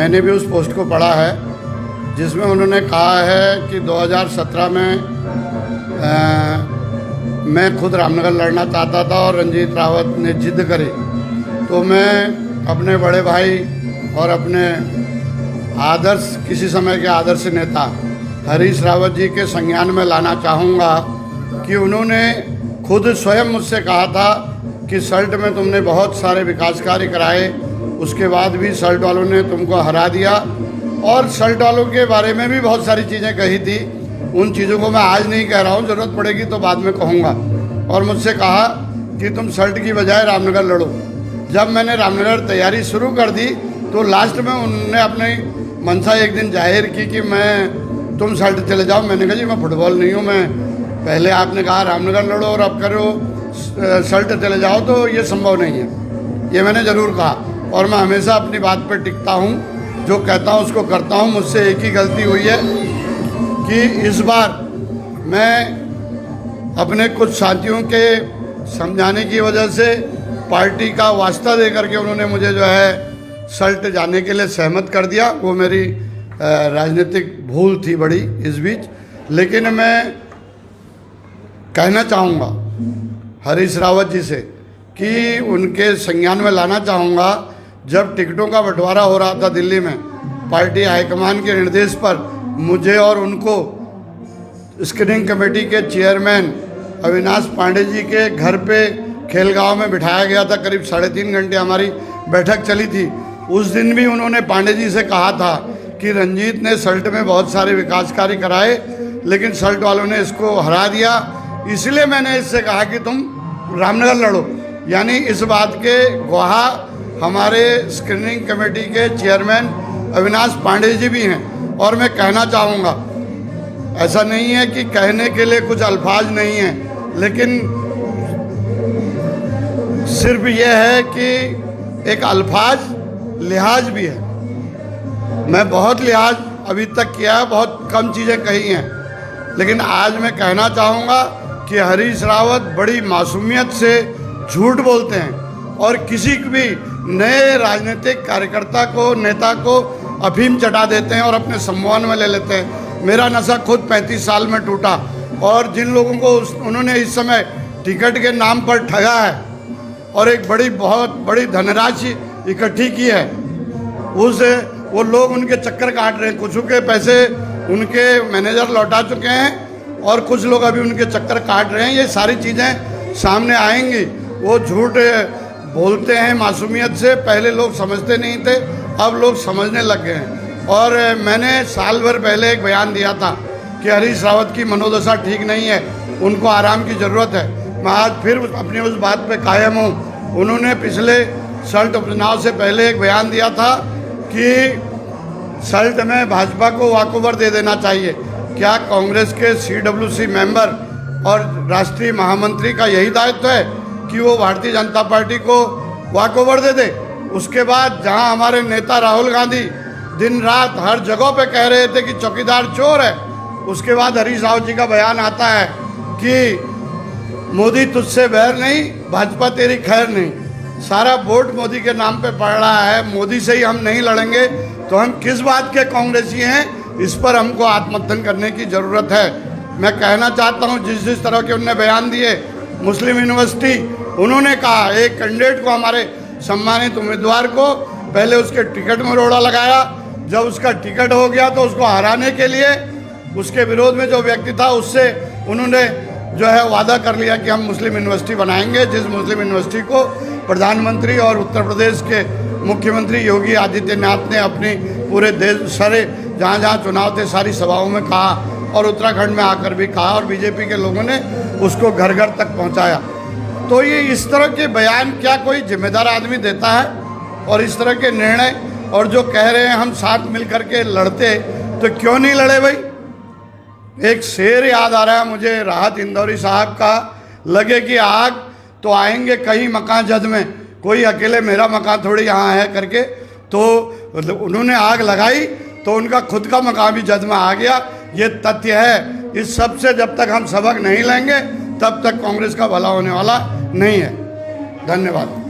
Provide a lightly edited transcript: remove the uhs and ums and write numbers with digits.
मैंने भी उस पोस्ट को पढ़ा है जिसमें उन्होंने कहा है कि 2017 में मैं खुद रामनगर लड़ना चाहता था और रंजीत रावत ने जिद करी, तो मैं अपने बड़े भाई और अपने आदर्श, किसी समय के आदर्श नेता हरीश रावत जी के संज्ञान में लाना चाहूँगा कि उन्होंने खुद स्वयं मुझसे कहा था कि सल्ट में तुमने बहुत सारे विकास कार्य कराए, उसके बाद भी सल्ट वालों ने तुमको हरा दिया, और सल्ट वालों के बारे में भी बहुत सारी चीज़ें कही थी। उन चीज़ों को मैं आज नहीं कह रहा हूँ, ज़रूरत पड़ेगी तो बाद में कहूँगा। और मुझसे कहा कि तुम सल्ट की बजाय रामनगर लड़ो। जब मैंने रामनगर तैयारी शुरू कर दी तो लास्ट में उन्होंने अपनी मंशा एक दिन जाहिर की कि तुम सल्ट चले जाओ। मैंने कहा जी मैं फुटबॉल नहीं हूँ, मैं पहले आपने कहा रामनगर लड़ो और अब करो सल्ट चले जाओ, तो ये संभव नहीं है। ये मैंने ज़रूर कहा और मैं हमेशा अपनी बात पर टिकता हूँ, जो कहता हूँ उसको करता हूँ। मुझसे एक ही गलती हुई है कि इस बार मैं अपने कुछ साथियों के समझाने की वजह से पार्टी का वास्ता दे करके उन्होंने मुझे जो है सल्ट जाने के लिए सहमत कर दिया। वो मेरी राजनीतिक भूल थी बड़ी इस बीच। लेकिन मैं कहना चाहूँगा हरीश रावत जी से कि उनके संज्ञान में लाना चाहूँगा, जब टिकटों का बंटवारा हो रहा था दिल्ली में, पार्टी हाईकमान के निर्देश पर मुझे और उनको स्क्रीनिंग कमेटी के चेयरमैन अविनाश पांडे जी के घर पे खेलगांव में बिठाया गया था। करीब 3.5 घंटे हमारी बैठक चली थी। उस दिन भी उन्होंने पांडे जी से कहा था कि रंजीत ने सल्ट में बहुत सारे विकास कार्य कराए, लेकिन सल्ट वालों ने इसको हरा दिया, इसलिए मैंने इससे कहा कि तुम रामनगर लड़ो। यानी इस बात के गवाह हमारे स्क्रीनिंग कमेटी के चेयरमैन अविनाश पांडे जी भी हैं। और मैं कहना चाहूँगा, ऐसा नहीं है कि कहने के लिए कुछ अल्फाज नहीं हैं, लेकिन सिर्फ यह है कि एक अल्फाज लिहाज भी है। मैं बहुत लिहाज अभी तक किया है, बहुत कम चीज़ें कही हैं, लेकिन आज मैं कहना चाहूँगा कि हरीश रावत बड़ी मासूमियत से झूठ बोलते हैं और किसी भी नए राजनीतिक कार्यकर्ता को, नेता को अफीम चटा देते हैं और अपने सम्मान में ले लेते हैं। मेरा नशा खुद 35 साल में टूटा, और जिन लोगों को उन्होंने इस समय टिकट के नाम पर ठगा है और एक बहुत बड़ी धनराशि इकट्ठी की है, वो लोग उनके चक्कर काट रहे हैं। कुछ के पैसे उनके मैनेजर लौटा चुके हैं और कुछ लोग अभी उनके चक्कर काट रहे हैं। ये सारी चीज़ें सामने आएंगी। वो झूठ बोलते हैं मासूमियत से, पहले लोग समझते नहीं थे, अब लोग समझने लग गए हैं। और मैंने साल भर पहले एक बयान दिया था कि हरीश रावत की मनोदशा ठीक नहीं है, उनको आराम की ज़रूरत है। मैं आज फिर अपनी उस बात पे कायम हूँ। उन्होंने पिछले सल्ट उपचुनाव से पहले एक बयान दिया था कि सल्ट में भाजपा को वॉकओवर दे देना चाहिए। क्या कांग्रेस के CWC मेंबर और राष्ट्रीय महामंत्री का यही दायित्व है कि वो भारतीय जनता पार्टी को वॉकओवर दे दे? उसके बाद जहां हमारे नेता राहुल गांधी दिन रात हर जगह पे कह रहे थे कि चौकीदार चोर है, उसके बाद हरीश रावत जी का बयान आता है कि मोदी तुझसे बैर नहीं, भाजपा तेरी खैर नहीं। सारा वोट मोदी के नाम पे पड़ रहा है। मोदी से ही हम नहीं लड़ेंगे तो हम किस बात के कांग्रेसी हैं? इस पर हमको आत्ममंथन करने की ज़रूरत है। मैं कहना चाहता हूँ, जिस तरह के उन्होंने बयान दिए, मुस्लिम यूनिवर्सिटी, उन्होंने कहा एक कैंडिडेट को, हमारे सम्मानित उम्मीदवार को, पहले उसके टिकट में रोड़ा लगाया, जब उसका टिकट हो गया तो उसको हराने के लिए उसके विरोध में जो व्यक्ति था उससे उन्होंने जो है वादा कर लिया कि हम मुस्लिम यूनिवर्सिटी बनाएंगे, जिस मुस्लिम यूनिवर्सिटी को प्रधानमंत्री और उत्तर प्रदेश के मुख्यमंत्री योगी आदित्यनाथ ने अपनी पूरे देश सारे जहाँ जहाँ चुनाव थे सारी सभाओं में कहा और उत्तराखंड में आकर भी कहा, और बीजेपी के लोगों ने उसको घर घर तक पहुँचाया। तो ये इस तरह के बयान क्या कोई जिम्मेदार आदमी देता है? और इस तरह के निर्णय, और जो कह रहे हैं हम साथ मिल करके लड़ते, तो क्यों नहीं लड़े भाई? एक शेर याद आ रहा है मुझे राहत इंदौरी साहब का, लगे कि आग तो आएंगे कहीं मकान जद में, कोई अकेले मेरा मकान थोड़ी यहाँ है करके। तो उन्होंने आग लगाई तो उनका खुद का मकान भी जद में आ गया। ये तथ्य है। इस सब से जब तक हम सबक नहीं लेंगे तब तक कांग्रेस का भला होने वाला नहीं है। धन्यवाद।